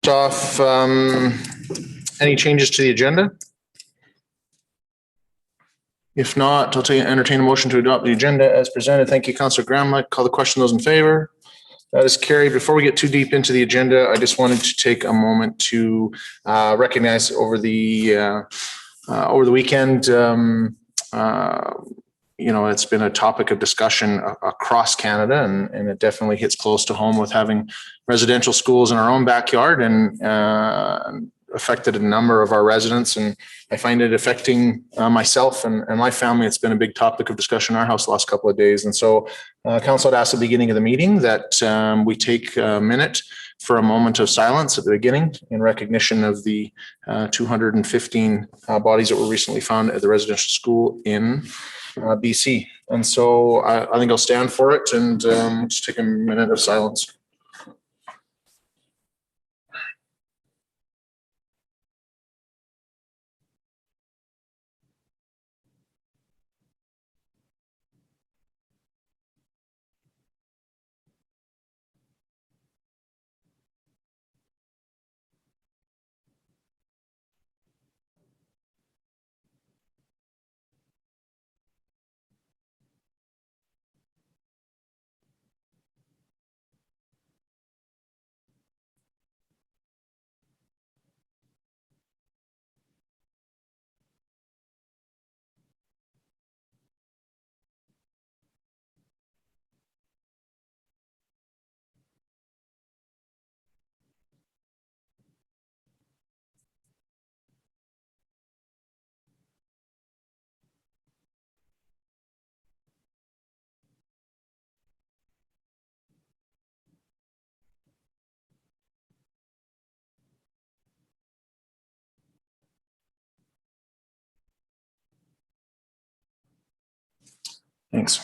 Off, any changes to the agenda? If not, I'll entertain a motion to adopt the agenda as presented. Thank you, Councillor Graham. Call the question. Those in favor? That is carried. Before we get too deep into the agenda, I just wanted to take a moment to recognize over the weekend, it's been a topic of discussion across Canada, and it definitely hits close to home with having residential schools in our own backyard and affected a number of our residents. And I find it affecting myself and my family. It's been a big topic of discussion in our house the last couple of days. And so Council had asked at the beginning of the meeting that we take a minute for a moment of silence at the beginning in recognition of the 215 bodies that were recently found at the residential school in BC. And so I think I'll stand for it and just take a minute of silence. Thanks.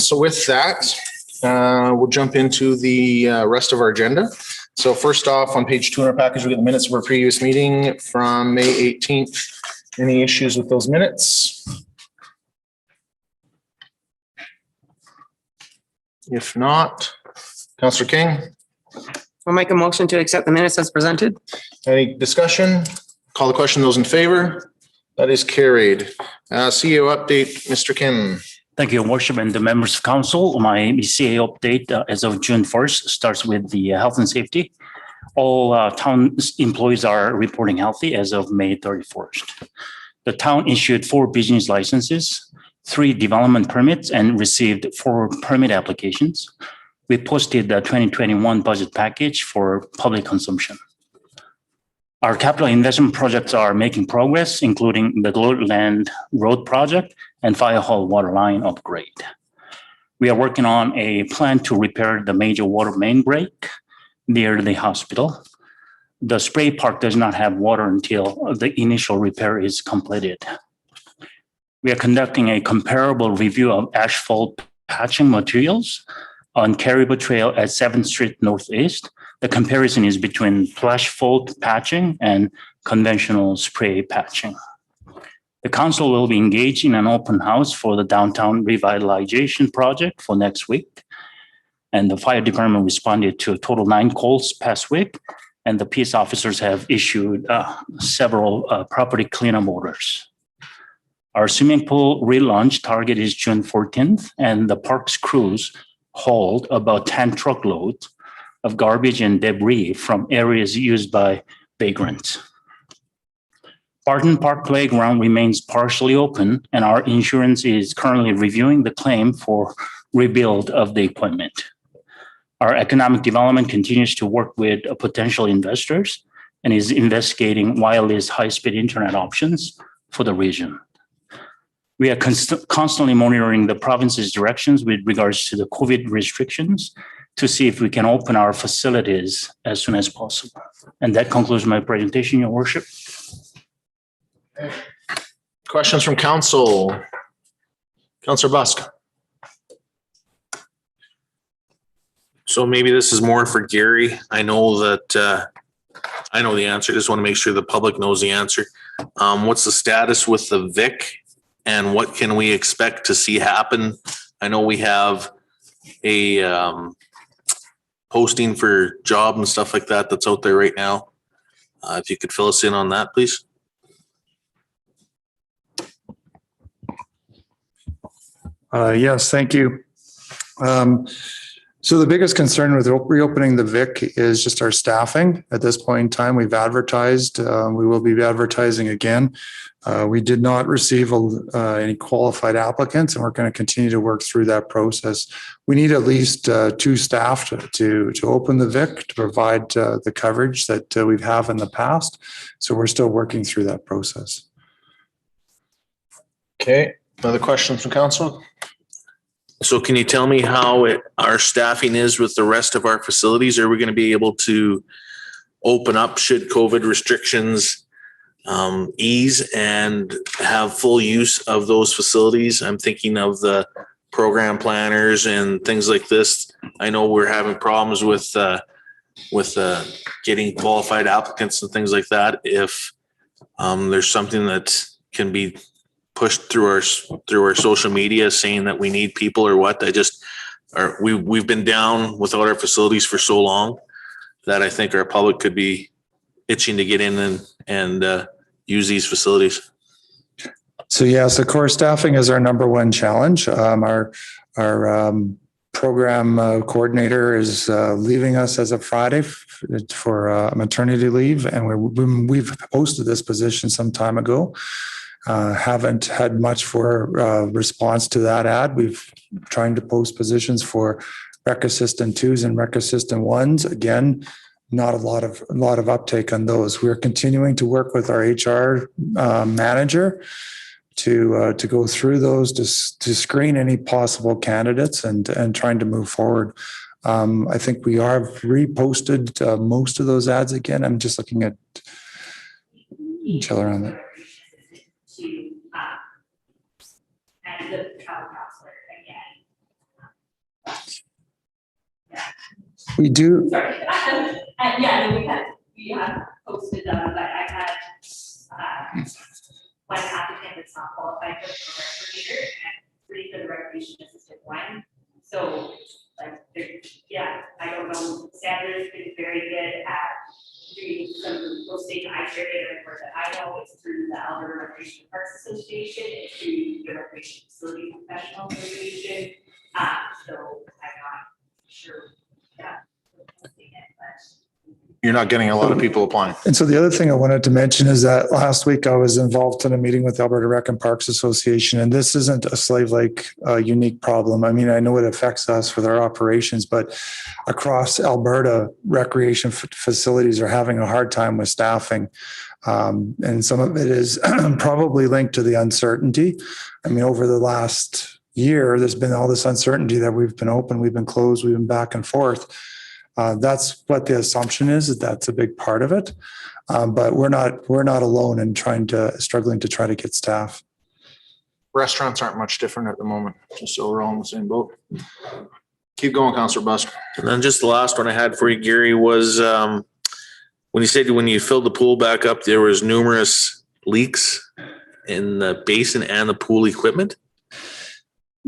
So with that, we'll jump into the rest of our agenda. So first off, on page 2 in our package, we get the minutes of our previous meeting from May 18th. Any issues with those minutes? If not, Councillor King. I'll make a motion to accept the minutes as presented. Any discussion? Call the question. Those in favor? That is carried. CEO update, Mr. Kim. Thank you, Your Worship, and the members of council. My CA update as of June 1st starts with the health and safety. All town employees are reporting healthy as of May 31st. The town issued 4 business licenses, 3 development permits, and received 4 permit applications. We posted the 2021 budget package for public consumption. Our capital investment projects are making progress, including the Gloryland Road project and Fire Hall water line upgrade. We are working on a plan to repair the major water main break near the hospital. The spray park does not have water until the initial repair is completed. We are conducting a comparable review of asphalt patching materials on Caribou Trail at 7th Street Northeast. The comparison is between asphalt patching and conventional spray patching. The council will be engaged in an open house for the downtown revitalization project for next week. And the fire department responded to a total 9 calls past week. And the peace officers have issued several property cleanup orders. Our swimming pool relaunch target is June 14th, and the park's crews hauled about 10 truckloads of garbage and debris from areas used by vagrants. Barton Park Playground remains partially open, and our insurance is currently reviewing the claim for rebuild of the equipment. Our economic development continues to work with potential investors and is investigating wireless high-speed internet options for the region. We are constantly monitoring the province's directions with regards to the COVID restrictions to see if we can open our facilities as soon as possible. And that concludes my presentation, Your Worship. Questions from council? Councillor Busk. So maybe this is more for Gary. I know that I know the answer. I just want to make sure the public knows the answer. What's the status with the VIC and what can we expect to see happen? I know we have a posting for job and stuff like that that's out there right now. If you could fill us in on that, please. Yes, thank you. So the biggest concern with reopening the VIC is just our staffing. At this point in time, we've advertised. We will be advertising again. We did not receive any qualified applicants, and we're going to continue to work through that process. We need at least 2 staff to open the VIC to provide the coverage that we've have in the past. So we're still working through that process. Okay, other questions from council? So can you tell me how our staffing is with the rest of our facilities? Are we going to be able to open up should COVID restrictions ease and have full use of those facilities? I'm thinking of the program planners and things like this. I know we're having problems with getting qualified applicants and things like that. If there's something that can be pushed through our social media saying that we need people or what, we've been down without our facilities for so long that I think our public could be itching to get in and use these facilities. So yes, of course, staffing is our number one challenge. Our program coordinator is leaving us as of Friday for maternity leave, and we've posted this position some time ago. Haven't had much for response to that ad. We've trying to post positions for Rec Assistant 2s and Rec Assistant 1s. Again, not a lot of uptake on those. We're continuing to work with our HR manager to go through those to screen any possible candidates and trying to move forward. I think we are reposted most of those ads again. I'm just looking at each other on that. And the travel counselor again. We do. Sorry. Yeah, we have posted them, but I had one applicant that's not qualified for the program coordinator and three for the recreation assistant 1. So I don't know. Sandra's been very good at doing some posting. I shared it, and that I know it's through the Alberta Recreation Parks Association, it's through the Recreation Facility Professional Association. So I'm not sure that posting it, but You're not getting a lot of people applying. And so the other thing I wanted to mention is that last week I was involved in a meeting with Alberta Rec and Parks Association, and this isn't a Slave Lake unique problem. I mean, I know it affects us with our operations, but across Alberta, recreation facilities are having a hard time with staffing. And some of it is probably linked to the uncertainty. I mean, over the last year, there's been all this uncertainty that we've been open, we've been closed, we've been back and forth. That's what the assumption is that that's a big part of it. But we're not alone in struggling to try to get staff. Restaurants aren't much different at the moment, just so we're all in the same boat. Keep going, Councillor Bus. And then just the last one I had for you, Gary, was when you said when you filled the pool back up, there was numerous leaks in the basin and the pool equipment.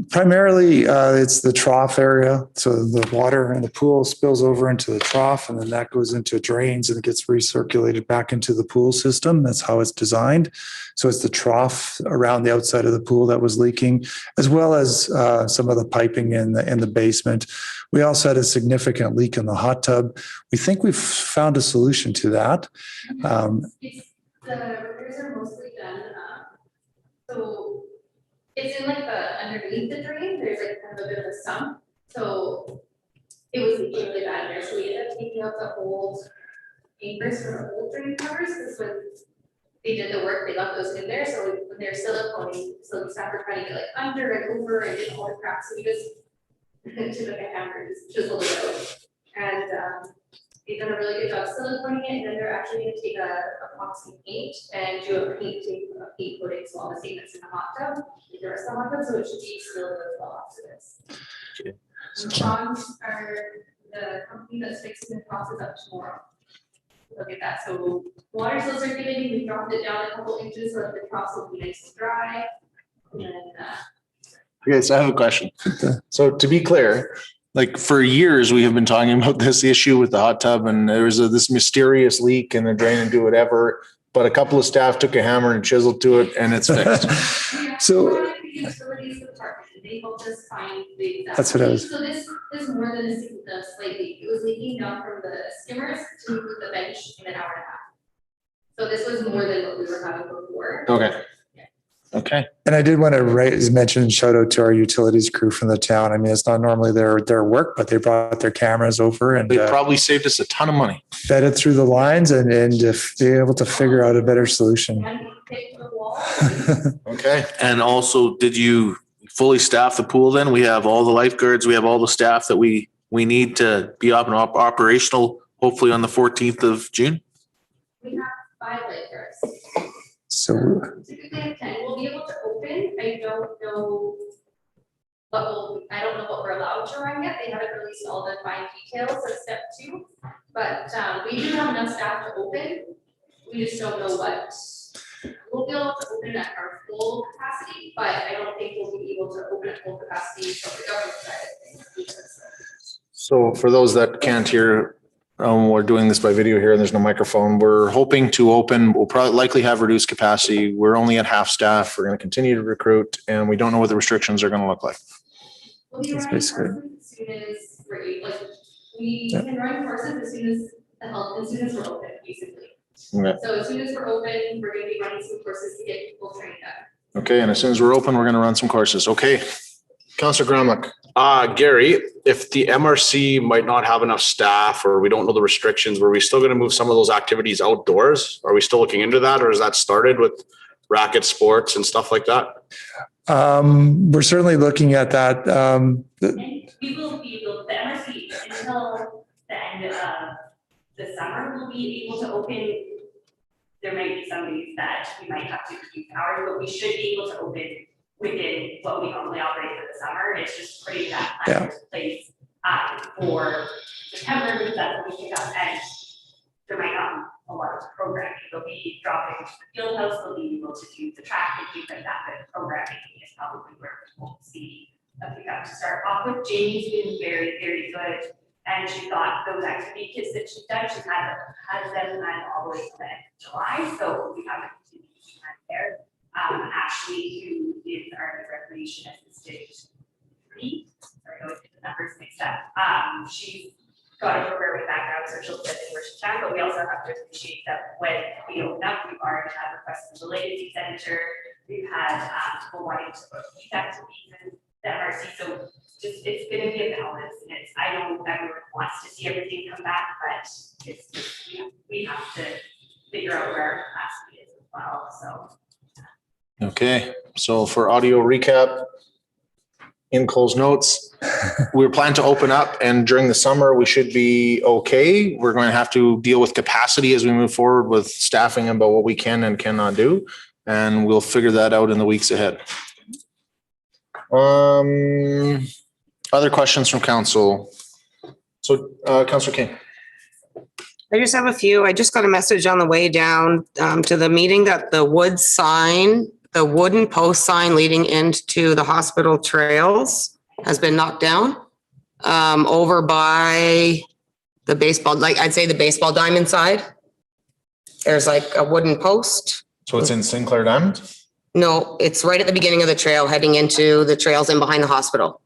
Primarily, it's the trough area. So the water in the pool spills over into the trough, and then that goes into drains and it gets recirculated back into the pool system. That's how it's designed. So it's the trough around the outside of the pool that was leaking, as well as some of the piping in the basement. We also had a significant leak in the hot tub. We think we've found a solution to that. The repairs are mostly done. So it's in like underneath the drain, there's like kind of a bit of a sump. So it was leaking really bad there. So we ended up taking out the old anchors from the old drain covers, because when they did the work, they left those in there. So when they're siliconing, so the staff were trying to get like under and over and get all the cracks. So we just took like a hammer, just chiseled it out. And they've done a really good job siliconing it, and then they're actually going to take a epoxy paint and do a paint coating, so all the same that's in the hot tub, the rest of the hot tub, so it should be sealed as well after this. Okay. Bonds are the company that's fixing the process up tomorrow. Look at that. So water still circulating. We dropped it down a couple inches so that the troughs will be nice and dry. And then Okay, so I have a question. So to be clear, like for years, we have been talking about this issue with the hot tub and there was this mysterious leak in the drain and do whatever. But a couple of staff took a hammer and chiseled to it and it's fixed. So The utilities department, they helped us find the exact. That's what I was- So this is more than a slight leak. It was leaking down from the skimmers to the bench in an hour and a half. So this was more than what we were having before. Okay. Okay. And I did want to mention and shout out to our utilities crew from the town. I mean, it's not normally their work, but they brought their cameras over and They probably saved us a ton of money. vetted through the lines and if be able to figure out a better solution. And picked the wall. Okay. And also, did you fully staff the pool then? We have all the lifeguards, we have all the staff that we need to be up and operational, hopefully on the 14th of June? We have 5 lifeguards. So Typically have 10. We'll be able to open. I don't know I don't know what we're allowed to run yet. They haven't released all the fine details of step 2. But we do have enough staff to open. We just don't know what. We'll be able to open at our full capacity, but I don't think we'll be able to open at full capacity from the government side of things. So for those that can't hear, we're doing this by video here and there's no microphone. We're hoping to open, we'll probably likely have reduced capacity. We're only at half staff. We're going to continue to recruit and we don't know what the restrictions are going to look like. We'll be That's running basically- courses as soon as we're able, like, we Yep. can run courses as soon as as soon as we're open, basically. Okay. So as soon as we're open, we're gonna be running some courses to get people trained up. Okay. And as soon as we're open, we're going to run some courses. Okay. Counselor Gromlich. Gary, if the MRC might not have enough staff or we don't know the restrictions, were we still going to move some of those activities outdoors? Are we still looking into that or is that started with racket sports and stuff like that? we're certainly looking at that. And we will be able, the MRC until the end of the summer, will be able to open. There might be some days that we might have to keep hours, but we should be able to open within what we normally operate for the summer. It's just putting that plan in place for September, because that's when we pick up, and there might not be a lot of programming. They'll be dropping to the field house, they'll be able to do the track and things like that, but programming is probably where we'll see a pickup to start off with. Jamie's been very, very good, and she got those activity kits that she's done, she's has them all the way to the end of July, so we have a continued time there. Ashley, who is our recreation assistant 3, sorry, I always get the numbers mixed up. She's got a programming background, so she'll fit in where she can, but we also have to appreciate that when we open up, we've already had requests from the legacy center, we've had people wanting to book youth activities in the MRC, so just, it's gonna be a balance, and it's, I know everyone wants to see everything come back, but it's, we have to figure out where our capacity is as well, so. Okay. So for audio recap, in Cole's notes, we're planning to open up and during the summer, we should be okay. We're going to have to deal with capacity as we move forward with staffing about what we can and cannot do. And we'll figure that out in the weeks ahead. Other questions from council? So, Councillor King. I just have a few. I just got a message on the way down to the meeting that the wood sign, the wooden post sign leading into the hospital trails has been knocked down over by the baseball, like I'd say the baseball diamond side. There's like a wooden post. So it's in Sinclair Diamond? No, it's right at the beginning of the trail heading into the trails in behind the hospital.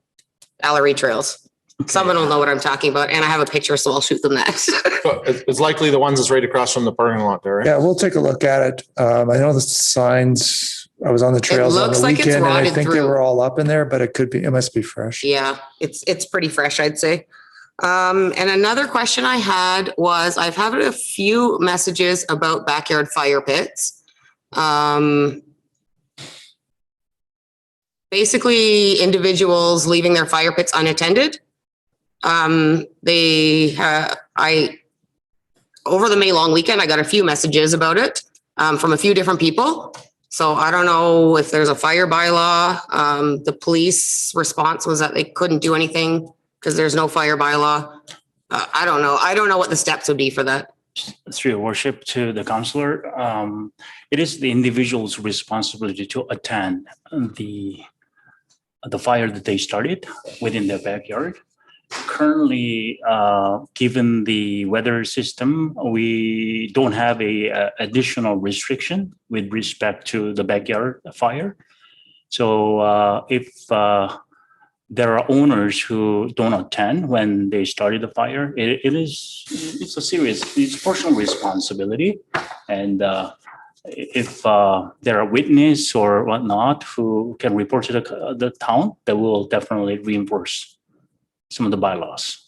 Gallery trails. Someone will know what I'm talking about, and I have a picture, so I'll shoot them that. It's likely the ones that's right across from the parking lot there, right? Yeah, we'll take a look at it. I know the signs, I was on the trails on looks the like it's weekend and I rotted think they through. were all up in there, but it must be fresh. Yeah, it's pretty fresh, I'd say. And another question I had was, I've had a few messages about backyard fire pits. Basically, individuals leaving their fire pits unattended. Over the May long weekend, I got a few messages about it from a few different people. So I don't know if there's a fire bylaw. The police response was that they couldn't do anything because there's no fire bylaw. I don't know. I don't know what the steps would be for that. Through your worship to the counselor, it is the individual's responsibility to attend the fire that they started within their backyard. Currently, given the weather system, we don't have a additional restriction with respect to the backyard fire. So if there are owners who don't attend when they started the fire, it's a personal responsibility. And if there are witness or whatnot who can report to the town, that will definitely reinforce some of the bylaws.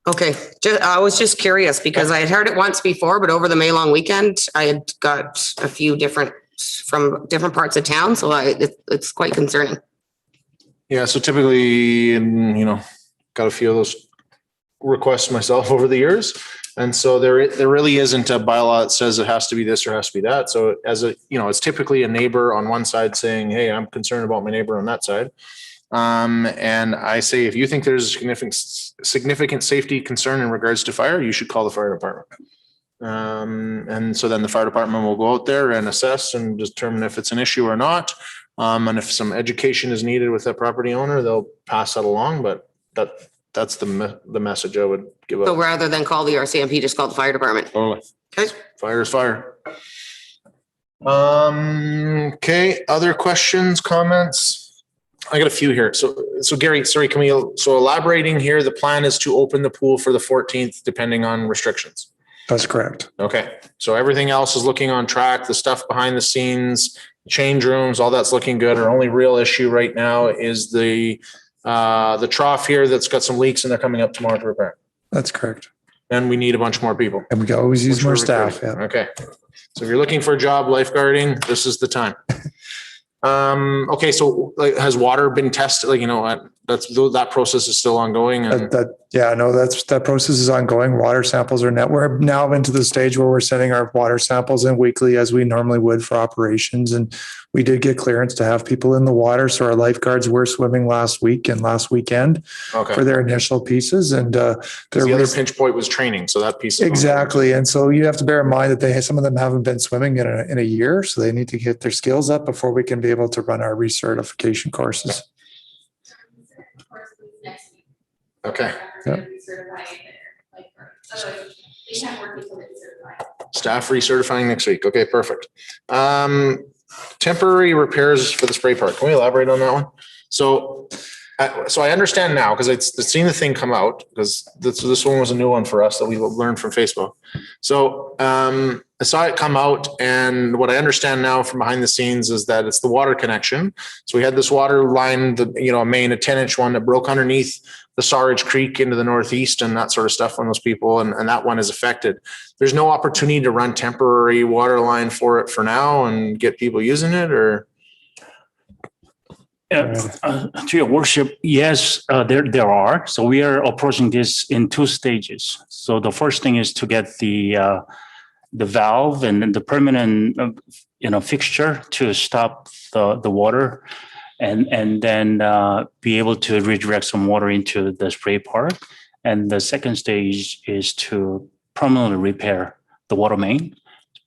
Okay, I was just curious because I had heard it once before, but over the May long weekend, I had got a few from different parts of town, so it's quite concerning. Yeah, so typically, got a few of those requests myself over the years. And so there really isn't a bylaw that says it has to be this or has to be that. So it's typically a neighbor on one side saying, hey, I'm concerned about my neighbor on that side. And I say, if you think there's a significant safety concern in regards to fire, you should call the fire department. And so then the fire department will go out there and assess and determine if it's an issue or not. And if some education is needed with that property owner, they'll pass that along. But that's the message I would give So up. rather than call the RCMP, just call the fire department. Totally. Okay. Fire is fire. Okay, other questions, comments? I got a few here. So Gary, sorry, Camille. So elaborating here, the plan is to open the pool for the 14th, depending on restrictions. That's correct. Okay, so everything else is looking on track. The stuff behind the scenes, change rooms, all that's looking good. Our only real issue right now is the trough here that's got some leaks and they're coming up tomorrow to repair. That's correct. And we need a bunch more people. And we can always use Which more we're staff. recruiting. Yeah. Okay. So if you're looking for a job lifeguarding, this is the time. Okay. So like, has water been tested? Like, that process is still ongoing. And That process is ongoing. Water samples we're now into the stage where we're sending our water samples in weekly as we normally would for operations. And we did get clearance to have people in the water. So our lifeguards were swimming last week and last weekend okay. for their initial pieces. And The other pinch point was training. So that piece. Exactly. And so you have to bear in mind that some of them haven't been swimming in a year. So they need to get their skills up before we can be able to run our recertification courses. Next week. Okay. Yeah. They can't work until they're certified. Staff recertifying next week. Okay, perfect. Temporary repairs for the spray park. Can we elaborate on that one? So I understand now because it's seen the thing come out because this one was a new one for us that we learned from Facebook. So I saw it come out, and what I understand now from behind the scenes is that it's the water connection. So we had this water line, a main, a 10-inch one that broke underneath the Sarge Creek into the northeast and that sort of stuff on those people. And that one is affected. There's no opportunity to run temporary water line for it for now and get people using it, or? To your worship, yes, there are. So we are approaching this in two stages. So the first thing is to get the valve and the permanent, fixture to stop the water, and then be able to redirect some water into the spray park. And the second stage is to permanently repair the water main,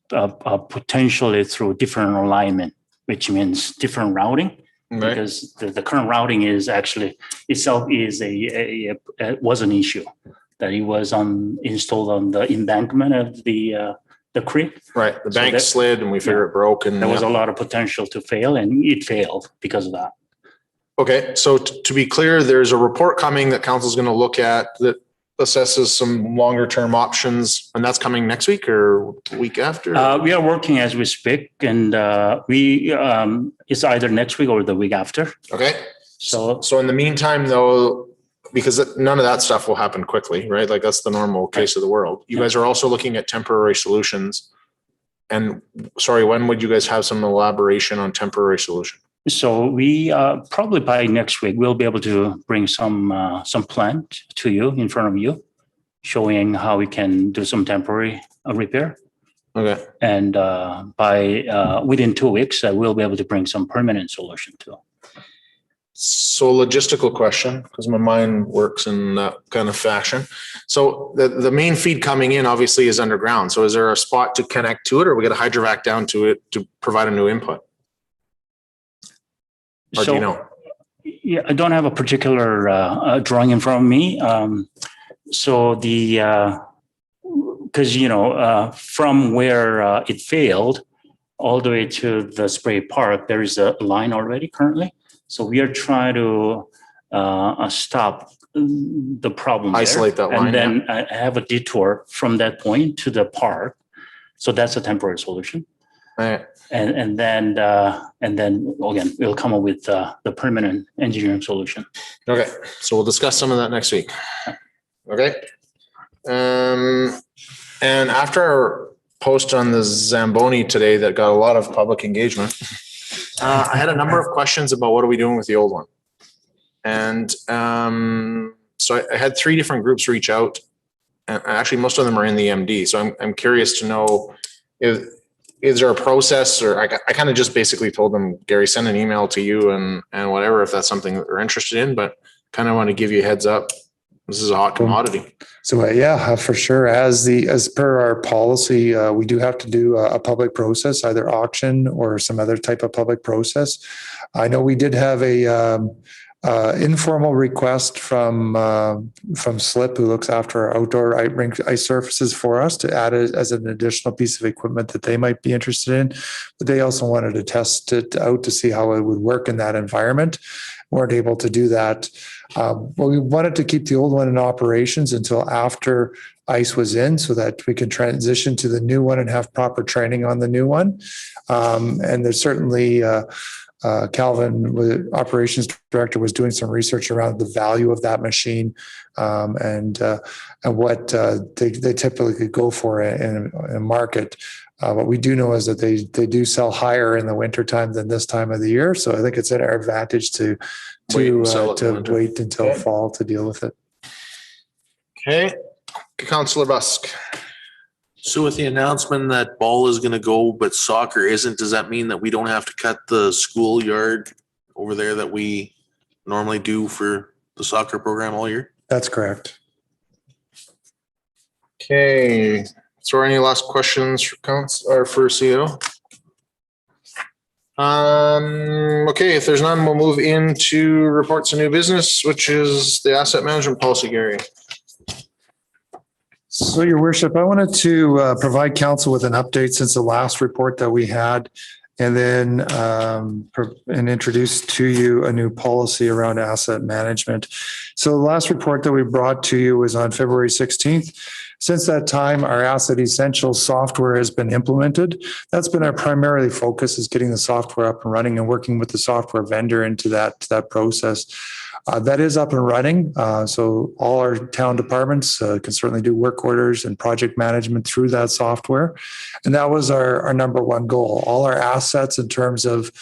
potentially through different alignment, which means different routing. Right. Because the current routing is actually itself is was an issue that it was installed on the embankment of the creek. Right. The bank slid and we figure it broke, and there was a lot of potential to fail, and it failed because of that. Okay. So to be clear, there's a report coming that council's going to look at that assesses some longer term options, and that's coming next week or the week after? We are working as we speak, and it's either next week or the week after. Okay. So in the meantime, though, because none of that stuff will happen quickly, right? Like that's the normal case of the world. You guys are also looking at temporary solutions. And sorry, when would you guys have some elaboration on temporary solution? So we probably by next week we'll be able to bring some plan to you in front of you, showing how we can do some temporary repair. Okay. And by within 2 weeks, we'll be able to bring some permanent solution too. So logistical question, because my mind works in that kind of fashion. So the main feed coming in obviously is underground. So is there a spot to connect to it, or we get a hydrovac down to it to provide a new input? Or do you know? Yeah, I don't have a particular drawing in front of me. So because, from where it failed all the way to the spray park, there is a line already currently. So we are trying to stop the problem there. Isolate that line, And then have a detour from that point to the park. So that's a temporary solution. Right. And then again, we'll come up with the permanent engineering solution. Okay, so we'll discuss some of that next week. Okay. And after our post on the Zamboni today that got a lot of public engagement, I had a number of questions about what are we doing with the old one. And so I had 3 different groups reach out, and actually most of them are in the MD. So I'm curious to know is there a process, or I kind of just basically told them, Gary, send an email to you and whatever, if that's something that they're interested in, but kind of want to give you a heads up. This is a hot commodity. So yeah, for sure. As per our policy, we do have to do a public process, either auction or some other type of public process. I know we did have a informal request from Slip, who looks after our outdoor ice surfaces for us, to add it as an additional piece of equipment that they might be interested in. But they also wanted to test it out to see how it would work in that environment. Weren't able to do that. Well, we wanted to keep the old one in operations until after ice was in, so that we can transition to the new one and have proper training on the new one. And there's certainly Calvin, operations director, was doing some research around the value of that machine and what they typically could go for in a market. What we do know is that they do sell higher in the wintertime than this time of the year. So I think it's in our advantage to wait until fall to deal with it. Okay, Councillor Busk. So with the announcement that ball is going to go, but soccer isn't, does that mean that we don't have to cut the schoolyard over there that we normally do for the soccer program all year? That's correct. Okay, so any last questions for for CEO? Okay, if there's none, we'll move into reports of new business, which is the asset management policy, Gary. So, Your Worship, I wanted to provide council with an update since the last report that we had, and then and introduce to you a new policy around asset management. So the last report that we brought to you was on February 16th. Since that time, our Asset Essentials software has been implemented. That's been our primary focus, is getting the software up and running and working with the software vendor into that process. That is up and running. So all our town departments can certainly do work orders and project management through that software. And that was our number one goal. All our assets in terms of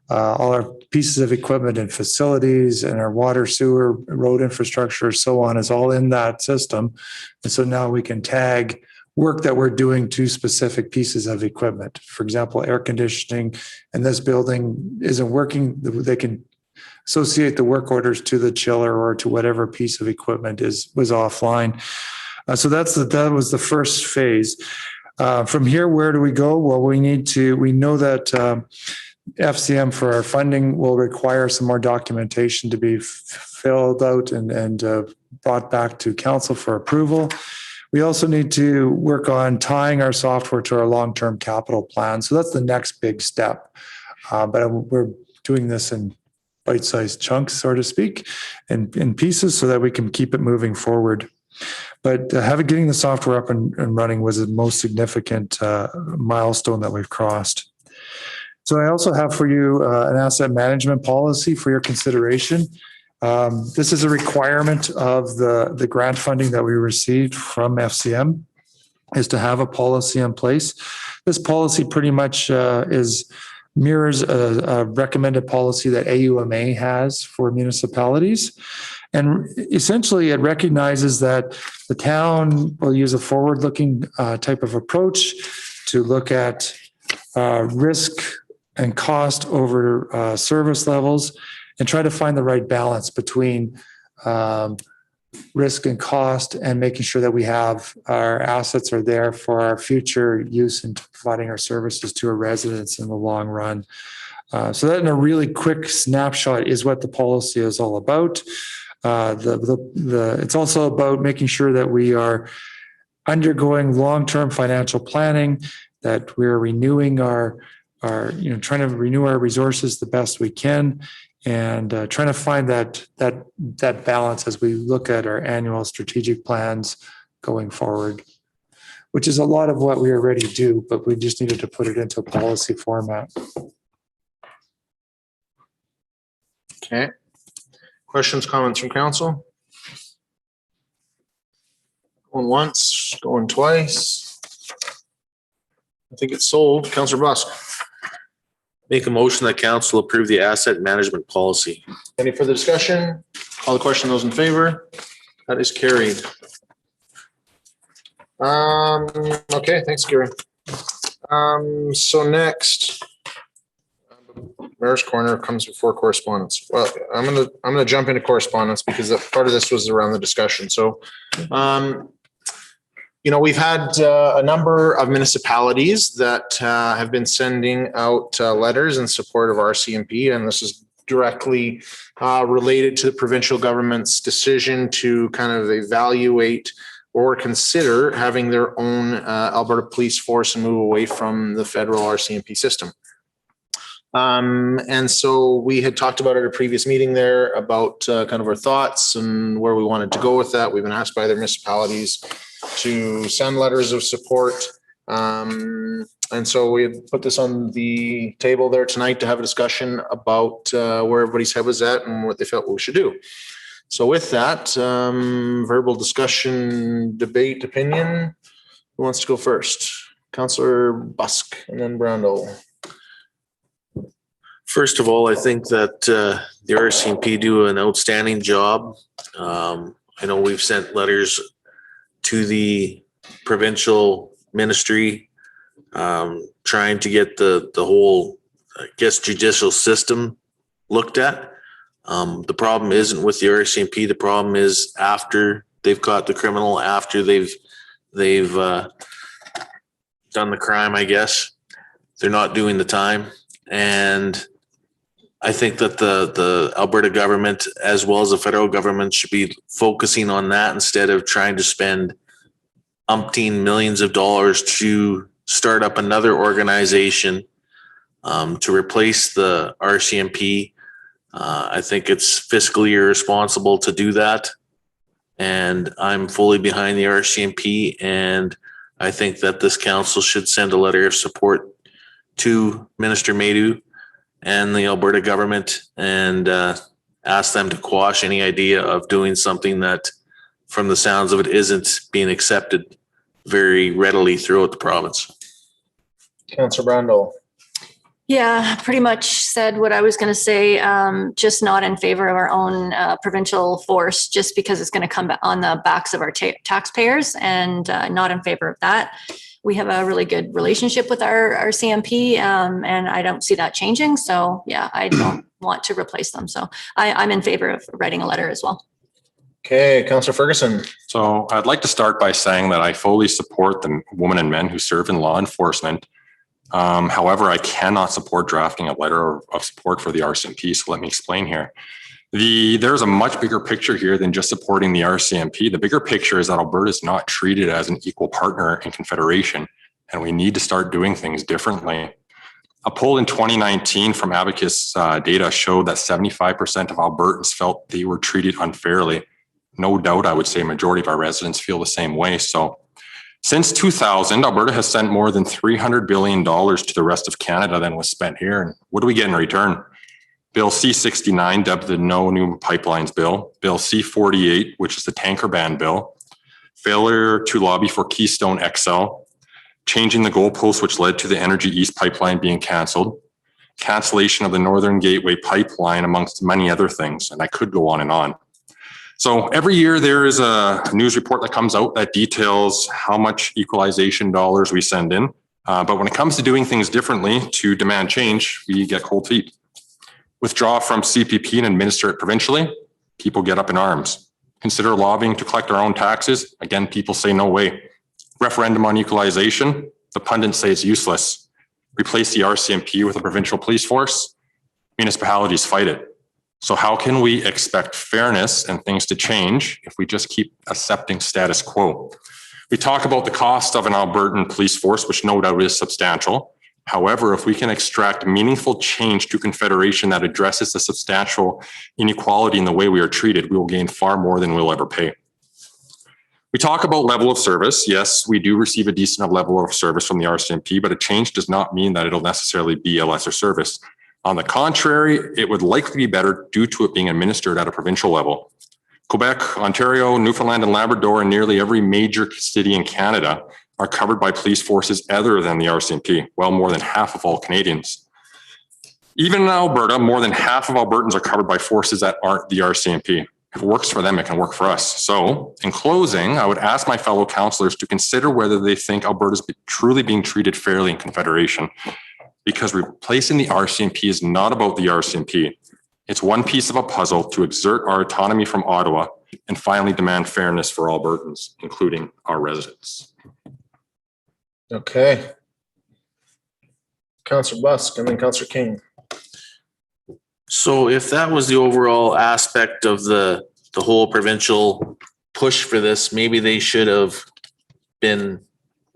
all our pieces of equipment and facilities and our water, sewer, road infrastructure, so on, is all in that system. And so now we can tag work that we're doing to specific pieces of equipment. For example, air conditioning in this building isn't working. They can associate the work orders to the chiller or to whatever piece of equipment was offline. So that was the first phase. From here, where do we go? Well, we know that FCM for our funding will require some more documentation to be filled out and brought back to council for approval. We also need to work on tying our software to our long-term capital plan. So that's the next big step. But we're doing this in bite-sized chunks, so to speak, and in pieces so that we can keep it moving forward. But getting the software up and running was the most significant milestone that we've crossed. So I also have for you an asset management policy for your consideration. This is a requirement of the grant funding that we received from FCM, is to have a policy in place. This policy pretty much mirrors a recommended policy that AUMA has for municipalities. And essentially it recognizes that the town will use a forward-looking type of approach to look at risk and cost over service levels, and try to find the right balance between risk and cost, and making sure that we have our assets are there for our future use in providing our services to our residents in the long run. So that in a really quick snapshot is what the policy is all about. It's also about making sure that we are undergoing long-term financial planning, that we're renewing our trying to renew our resources the best we can, and trying to find that balance as we look at our annual strategic plans going forward, which is a lot of what we already do, but we just needed to put it into a policy format. Okay. Questions, comments from council? Going once, going twice. I think it's sold. Councillor Busk. Make a motion that council approve the asset management policy. Any further discussion? Call the question. Those in favor? That is carried. Okay, thanks, Gary. So next, Mayor's Corner comes before correspondence. Well, I'm gonna jump into correspondence because part of this was around the discussion. So, we've had a number of municipalities that have been sending out letters in support of RCMP, and this is directly related to the provincial government's decision to kind of evaluate or consider having their own Alberta police force and move away from the federal RCMP system. And so we had talked about at a previous meeting there about kind of our thoughts and where we wanted to go with that. We've been asked by other municipalities to send letters of support. And so we had put this on the table there tonight to have a discussion about where everybody's head was at and what they felt we should do. So with that, verbal discussion, debate, opinion, who wants to go first? Councillor Busk and then Brando. First of all, I think that the RCMP do an outstanding job. I know we've sent letters to the provincial ministry trying to get the whole, I guess, judicial system looked at. The problem isn't with the RCMP. The problem is after they've caught the criminal, after they've done the crime, I guess, they're not doing the time. And I think that the Alberta government, as well as the federal government, should be focusing on that instead of trying to spend umpteen millions of dollars to start up another organization to replace the RCMP. I think it's fiscally irresponsible to do that. And I'm fully behind the RCMP. And I think that this council should send a letter of support to Minister Maydew and the Alberta government and ask them to quash any idea of doing something that, from the sounds of it, isn't being accepted very readily throughout the province. Councillor Brando. Yeah, pretty much said what I was going to say. Just not in favor of our own provincial force, just because it's going to come on the backs of our taxpayers, and not in favor of that. We have a really good relationship with our CMP, and I don't see that changing. So yeah, I don't want to replace them. So I'm in favor of writing a letter as well. Okay, Councillor Ferguson. So I'd like to start by saying that I fully support the women and men who serve in law enforcement. However, I cannot support drafting a letter of support for the RCMP. So let me explain here. There's a much bigger picture here than just supporting the RCMP. The bigger picture is that Alberta is not treated as an equal partner in Confederation, and we need to start doing things differently. A poll in 2019 from Abacus data showed that 75% of Albertans felt they were treated unfairly. No doubt, I would say a majority of our residents feel the same way. So since 2000, Alberta has sent more than $300 billion to the rest of Canada than was spent here. And what do we get in return? Bill C-69, dubbed the No New Pipelines Bill. Bill C-48, which is the tanker ban bill. Failure to lobby for Keystone XL. Changing the goalposts, which led to the Energy East pipeline being canceled. Cancellation of the Northern Gateway pipeline, amongst many other things. And I could go on and on. So every year there is a news report that comes out that details how much equalization dollars we send in. But when it comes to doing things differently to demand change, we get cold feet. Withdraw from CPP and administer it provincially, people get up in arms. Consider lobbying to collect our own taxes. Again, people say no way. Referendum on equalization, the pundits say it's useless. Replace the RCMP with a provincial police force. municipalities fight it. So how can we expect fairness and things to change if we just keep accepting status quo? We talk about the cost of an Albertan police force, which no doubt is substantial. However, if we can extract meaningful change to Confederation that addresses the substantial inequality in the way we are treated, we will gain far more than we'll ever pay. We talk about level of service. Yes, we do receive a decent level of service from the RCMP, but a change does not mean that it'll necessarily be a lesser service. On the contrary, it would likely be better due to it being administered at a provincial level. Quebec, Ontario, Newfoundland and Labrador, and nearly every major city in Canada are covered by police forces other than the RCMP, well more than half of all Canadians. Even in Alberta, more than half of Albertans are covered by forces that aren't the RCMP. If it works for them, it can work for us. So in closing, I would ask my fellow councillors to consider whether they think Alberta is truly being treated fairly in Confederation, because replacing the RCMP is not about the RCMP. It's one piece of a puzzle to exert our autonomy from Ottawa and finally demand fairness for Albertans, including our residents. Okay. Councillor Busk and then Councillor King. So if that was the overall aspect of the whole provincial push for this, maybe they should have been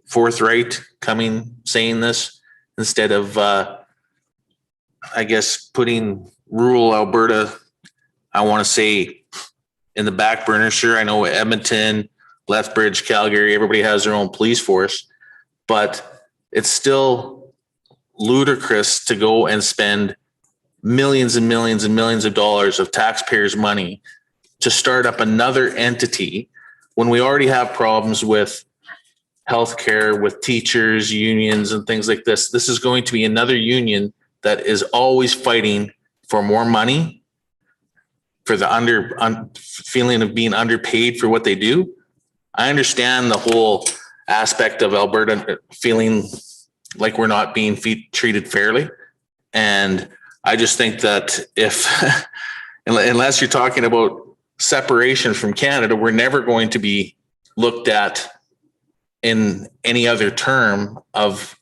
forthright saying this instead of, I guess, putting rural Alberta, I want to say, in the back burner. Sure, I know Edmonton, Lethbridge, Calgary, everybody has their own police force, but it's still ludicrous to go and spend millions and millions and millions of dollars of taxpayers' money to start up another entity when we already have problems with healthcare, with teachers, unions, and things like this. This is going to be another union that is always fighting for more money, for the feeling of being underpaid for what they do. I understand the whole aspect of Alberta feeling like we're not being treated fairly. And I just think that if, unless you're talking about separation from Canada, we're never going to be looked at in any other term of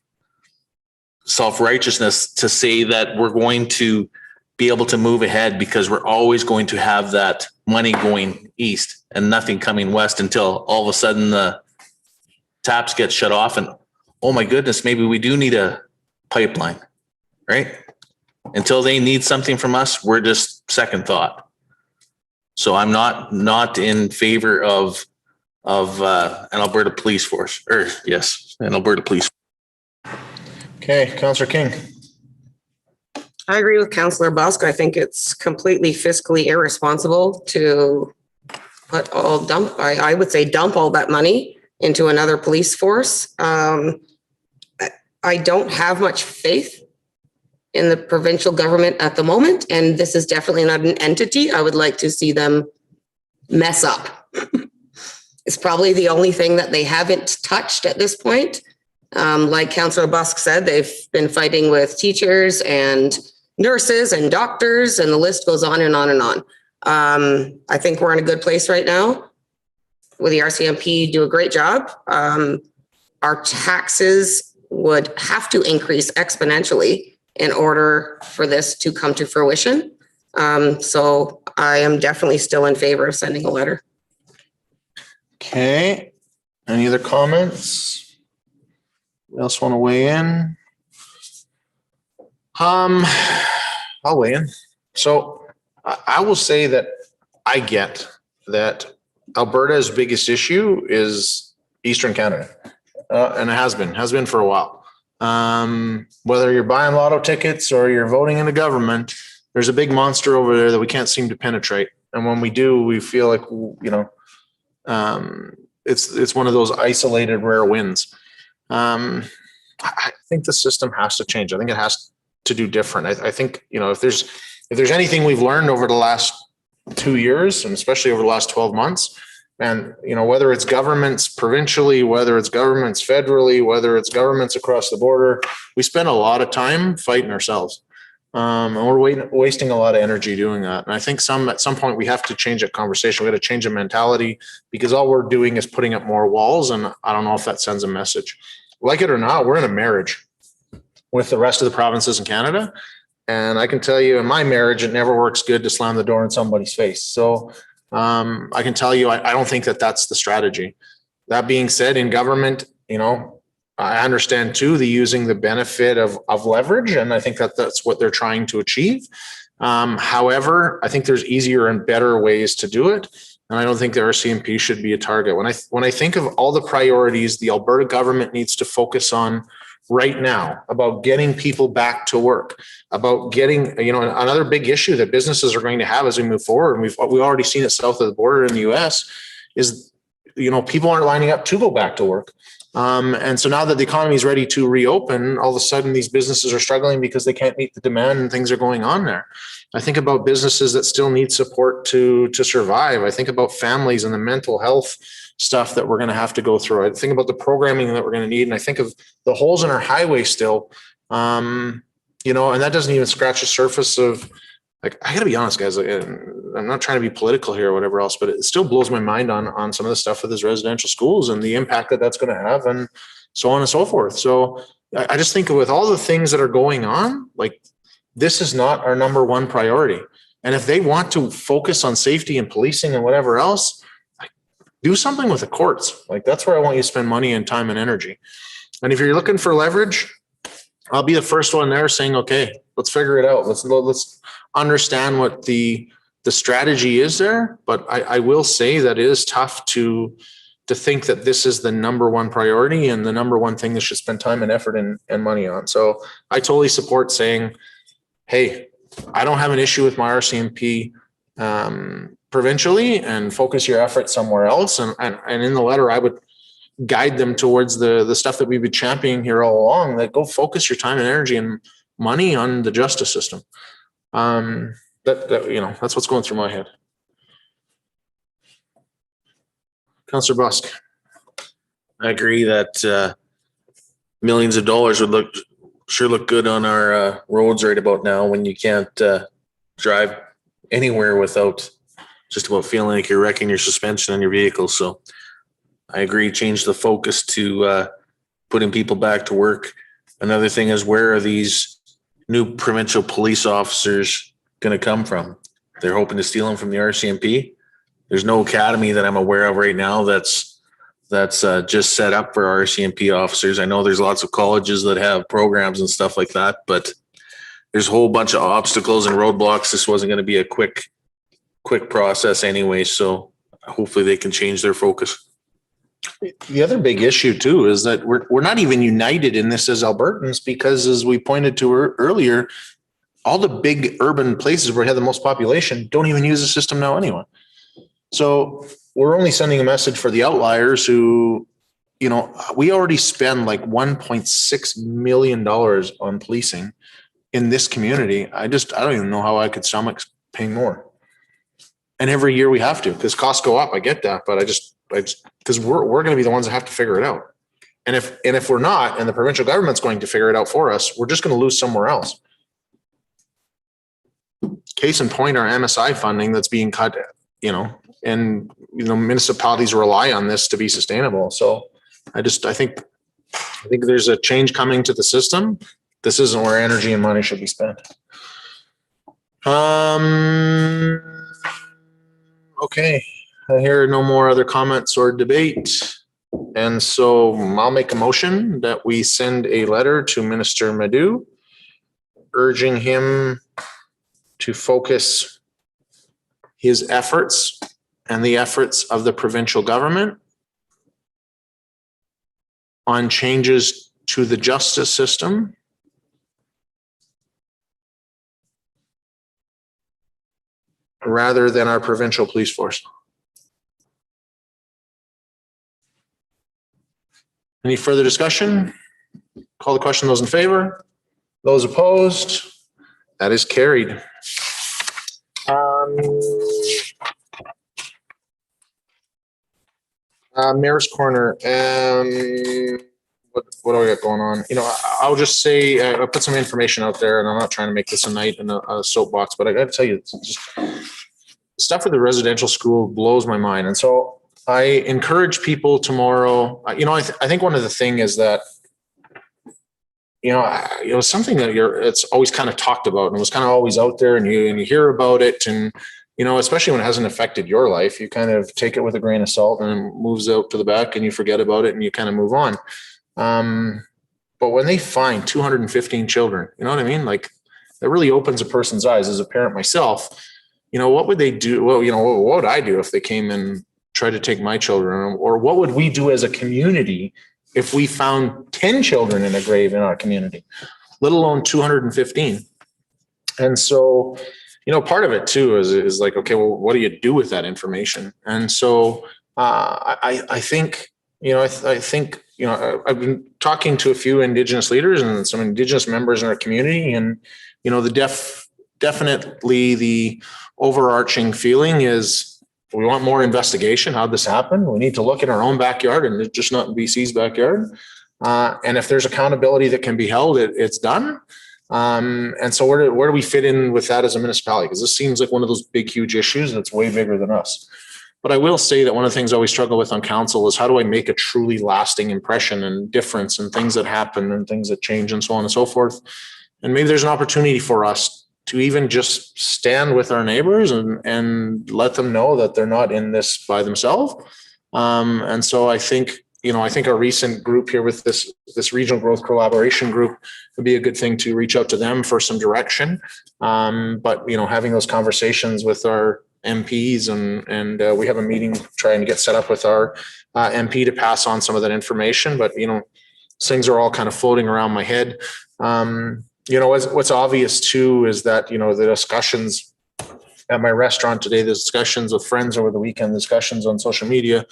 self-righteousness to say that we're going to be able to move ahead, because we're always going to have that money going east and nothing coming west until all of a sudden the taps get shut off and, oh my goodness, maybe we do need a pipeline, right? Until they need something from us, we're just second thought. So I'm not in favor of an Alberta police force, or yes, an Alberta police. Okay, Councillor King. I agree with Councillor Busk. I think it's completely fiscally irresponsible to I would say dump all that money into another police force. I don't have much faith in the provincial government at the moment, and this is definitely not an entity I would like to see them mess up. It's probably the only thing that they haven't touched at this point. Like Councillor Busk said, they've been fighting with teachers and nurses and doctors, and the list goes on and on and on. I think we're in a good place right now with the RCMP do a great job. Our taxes would have to increase exponentially in order for this to come to fruition. So I am definitely still in favor of sending a letter. Okay. Any other comments? Who else want to weigh in? I'll weigh in. So I will say that I get that Alberta's biggest issue is Eastern Canada, and it has been for a while. Whether you're buying lotto tickets or you're voting in the government, there's a big monster over there that we can't seem to penetrate. And when we do, we feel like, it's one of those isolated rare wins. I think the system has to change. I think it has to do different. I think, if there's anything we've learned over the last 2 years, and especially over the last 12 months, and, whether it's governments provincially, whether it's governments federally, whether it's governments across the border, we spend a lot of time fighting ourselves. And we're wasting a lot of energy doing that. And I think at some point we have to change that conversation. We got to change the mentality, because all we're doing is putting up more walls. And I don't know if that sends a message. Like it or not, we're in a marriage with the rest of the provinces in Canada. And I can tell you in my marriage, it never works good to slam the door in somebody's face. So I can tell you, I don't think that that's the strategy. That being said, in government, I understand too, using the benefit of leverage. And I think that that's what they're trying to achieve. However, I think there's easier and better ways to do it. And I don't think the RCMP should be a target. When I think of all the priorities the Alberta government needs to focus on right now, about getting people back to work, about getting, another big issue that businesses are going to have as we move forward, and we've already seen it south of the border in the US, is, people aren't lining up to go back to work. And so now that the economy is ready to reopen, all of a sudden these businesses are struggling because they can't meet the demand and things are going on there. I think about businesses that still need support to survive. I think about families and the mental health stuff that we're going to have to go through. I think about the programming that we're going to need. And I think of the holes in our highway still, and that doesn't even scratch the surface of, like, I gotta be honest, guys, I'm not trying to be political here or whatever else, but it still blows my mind on some of the stuff with his residential schools and the impact that that's going to have and so on and so forth. So I just think with all the things that are going on, like, this is not our number one priority. And if they want to focus on safety and policing and whatever else, do something with the courts. Like, that's where I want you to spend money and time and energy. And if you're looking for leverage, I'll be the first one there saying, okay, let's figure it out. Let's understand what the strategy is there. But I will say that it is tough to think that this is the number one priority and the number one thing that should spend time and effort and money on. So I totally support saying, hey, I don't have an issue with my RCMP provincially, and focus your efforts somewhere else. And in the letter, I would guide them towards the stuff that we've been championing here all along, that go focus your time and energy and money on the justice system. That's what's going through my head. Councillor Busk. I agree that millions of dollars would sure look good on our roads right about now, when you can't drive anywhere without just about feeling like you're wrecking your suspension on your vehicle. So I agree, change the focus to putting people back to work. Another thing is, where are these new provincial police officers going to come from? They're hoping to steal them from the RCMP. There's no academy that I'm aware of right now that's just set up for RCMP officers. I know there's lots of colleges that have programs and stuff like that, but there's a whole bunch of obstacles and roadblocks. This wasn't going to be a quick process anyway. So hopefully they can change their focus. The other big issue too is that we're not even united in this as Albertans, because as we pointed to earlier, all the big urban places where we have the most population don't even use the system now anyway. So we're only sending a message for the outliers who, we already spend like $1.6 million on policing in this community. I don't even know how I could stomach paying more. And every year we have to, because costs go up. I get that, but I just because we're going to be the ones that have to figure it out. And if we're not, and the provincial government's going to figure it out for us, we're just going to lose somewhere else. Case in point, our MSI funding that's being cut, and municipalities rely on this to be sustainable. So I think there's a change coming to the system. This isn't where energy and money should be spent. Okay. I hear no more other comments or debate. And so I'll make a motion that we send a letter to Minister Madhu, urging him to focus his efforts and the efforts of the provincial government on changes to the justice system rather than our provincial police force. Any further discussion? Call the question. Those in favor? Those opposed? That is carried. Mayor's Corner. What do we got going on? I'll just say, I'll put some information out there, and I'm not trying to make this a night in a soapbox, but I got to tell you, it's just, stuff with the residential school blows my mind. And so I encourage people tomorrow. I think one of the things is that it was something that it's always kind of talked about and it was kind of always out there and you hear about it and, especially when it hasn't affected your life, you kind of take it with a grain of salt and it moves out to the back and you forget about it and you kind of move on. But when they find 215 children, you know what I mean? Like that really opens a person's eyes. As a parent myself, what would they do? Well, what would I do if they came and tried to take my children? Or what would we do as a community if we found 10 children in a grave in our community, let alone 215? And so, part of it too is like, okay, well, what do you do with that information? And so I think, I've been talking to a few Indigenous leaders and some Indigenous members in our community, and definitely the overarching feeling is we want more investigation. How'd this happen? We need to look in our own backyard and just not in BC's backyard. And if there's accountability that can be held, it's done. And so where do we fit in with that as a municipality? Because this seems like one of those big, huge issues that's way bigger than us. But I will say that one of the things I always struggle with on council is how do I make a truly lasting impression and difference and things that happen and things that change and so on and so forth. And maybe there's an opportunity for us to even just stand with our neighbors and let them know that they're not in this by themselves. And so I think our recent group here with this regional growth collaboration group would be a good thing to reach out to them for some direction. But having those conversations with our MPs and we have a meeting trying to get set up with our MP to pass on some of that information. But things are all kind of floating around my head. What's obvious too is that the discussions at my restaurant today, the discussions with friends over the weekend, discussions on social media,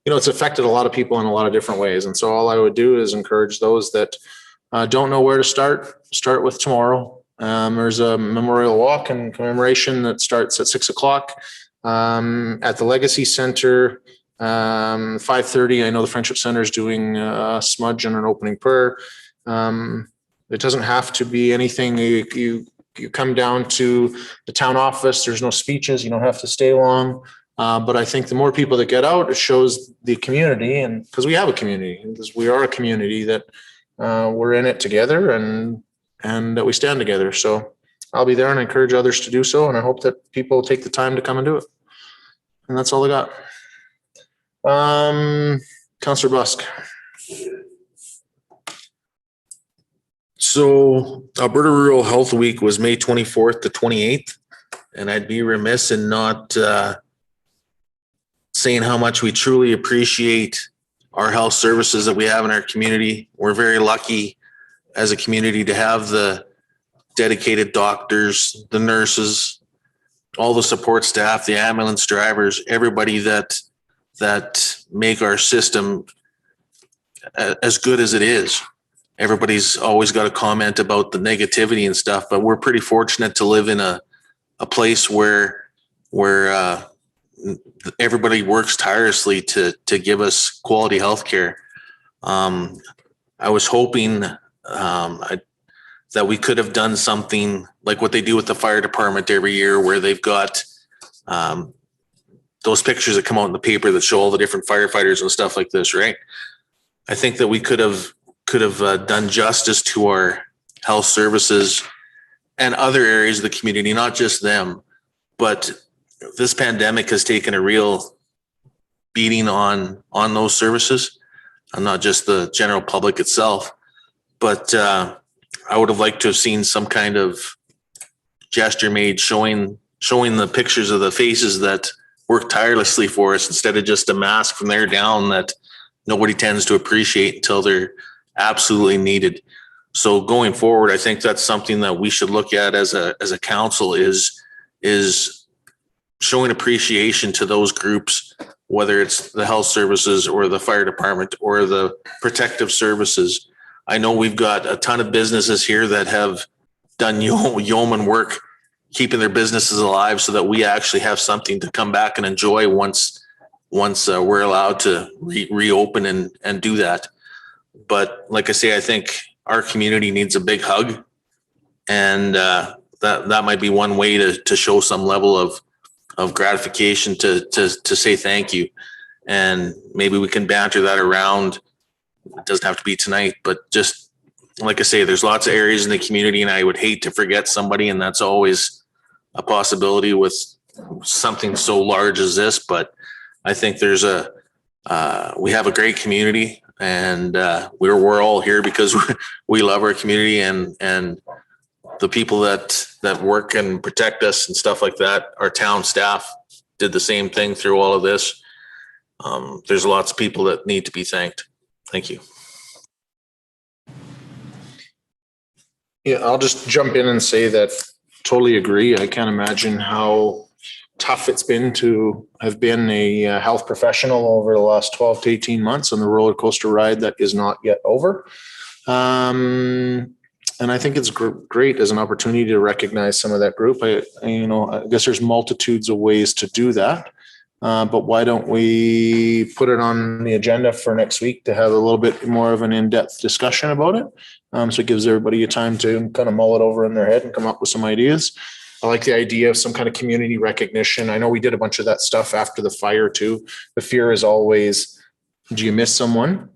it's affected a lot of people in a lot of different ways. And so all I would do is encourage those that don't know where to start with tomorrow. There's a memorial walk and commemoration that starts at 6:00 at the Legacy Center, 5:30. I know the Friendship Center is doing a smudge and an opening prayer. It doesn't have to be anything. You come down to the town office. There's no speeches. You don't have to stay long. But I think the more people that get out, it shows the community, and because we have a community, because we are a community that we're in it together and that we stand together. So I'll be there and encourage others to do so. And I hope that people take the time to come and do it. And that's all I got. Councillor Busk. So Alberta Rural Health Week was May 24th to 28th. And I'd be remiss in not saying how much we truly appreciate our health services that we have in our community. We're very lucky as a community to have the dedicated doctors, the nurses, all the support staff, the ambulance drivers, everybody that make our system as good as it is. Everybody's always got a comment about the negativity and stuff, but we're pretty fortunate to live in a place where everybody works tirelessly to give us quality health care. I was hoping that we could have done something like what they do with the fire department every year, where they've got those pictures that come out in the paper that show all the different firefighters and stuff like this, right? I think that we could have done justice to our health services and other areas of the community, not just them, but this pandemic has taken a real beating on those services, and not just the general public itself. But I would have liked to have seen some kind of gesture made showing the pictures of the faces that work tirelessly for us, instead of just a mask from there down that nobody tends to appreciate until they're absolutely needed. So going forward, I think that's something that we should look at as a council is showing appreciation to those groups, whether it's the health services or the fire department or the protective services. I know we've got a ton of businesses here that have done yeoman work, keeping their businesses alive so that we actually have something to come back and enjoy once we're allowed to reopen and do that. But like I say, I think our community needs a big hug, and that might be one way to show some level of gratification to say thank you. And maybe we can banter that around. It doesn't have to be tonight, but just like I say, there's lots of areas in the community and I would hate to forget somebody, and that's always a possibility with something so large as this, but I think there's we have a great community, and we're all here because we love our community, and the people that work and protect us and stuff like that. Our town staff did the same thing through all of this. There's lots of people that need to be thanked. Thank you. Yeah, I'll just jump in and say that totally agree. I can't imagine how tough it's been to have been a health professional over the last 12 to 18 months on the roller coaster ride that is not yet over. And I think it's great as an opportunity to recognize some of that group. I guess there's multitudes of ways to do that. But why don't we put it on the agenda for next week to have a little bit more of an in-depth discussion about it? So it gives everybody a time to kind of mull it over in their head and come up with some ideas. I like the idea of some kind of community recognition. I know we did a bunch of that stuff after the fire too. The fear is always, do you miss someone?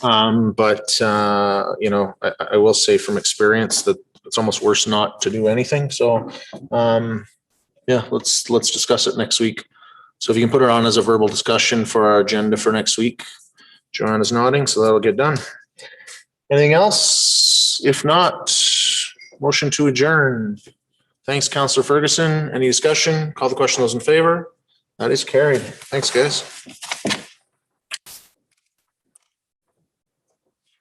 But I will say from experience that it's almost worse not to do anything. So let's discuss it next week. So if you can put it on as a verbal discussion for our agenda for next week. Joanna's nodding, so that'll get done. Anything else? If not, motion to adjourn. Thanks, Councillor Ferguson. Any discussion? Call the question. Those in favor? That is carried. Thanks, guys.